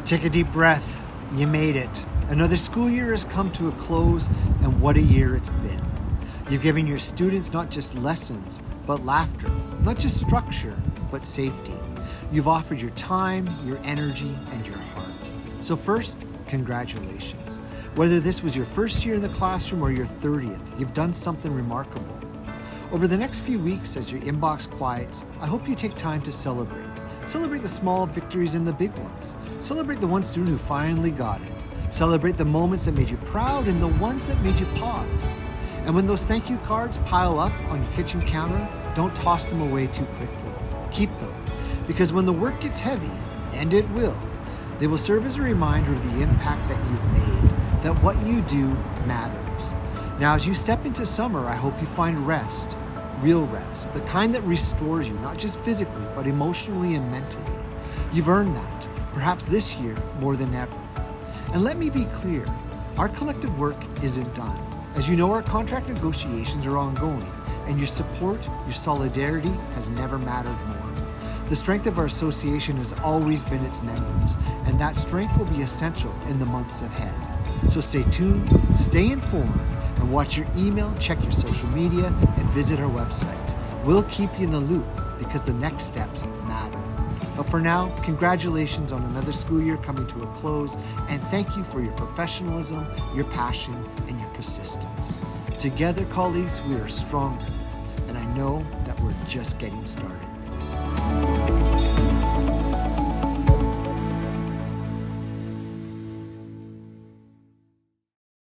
Take a deep breath. You made it. Another school year has come to a close, and what a year it's been. You've given your students not just lessons, but laughter. Not just structure, but safety. You've offered your time, your energy, and your heart. So first, congratulations. Whether this was your first year in the classroom or your 30th, you've done something remarkable. Over the next few weeks, as your inbox quiets, I hope you take time to celebrate. Celebrate the small victories and the big ones. Celebrate the one student who finally got it. Celebrate the moments that made you proud and the ones that made you pause. And when those thank you cards pile up on your kitchen counter, don't toss them away too quickly. Keep them, because when the work gets heavy, and it will, they will serve as a reminder of the impact that you've made, that what you do matters. Now, as you step into summer, I hope you find rest, real rest, the kind that restores you, not just physically, but emotionally and mentally. You've earned that, perhaps this year more than ever. And let me be clear, our collective work isn't done. As you know, our contract negotiations are ongoing, and your support, your solidarity has never mattered more. The strength of our association has always been its members, and that strength will be essential in the months ahead. So stay tuned, stay informed, and watch your email, check your social media, and visit our website. We'll keep you in the loop because the next steps matter. But for now, congratulations on another school year coming to a close, and thank you for your professionalism, your passion, and your persistence. Together, colleagues, we are stronger, and I know that we're just getting started.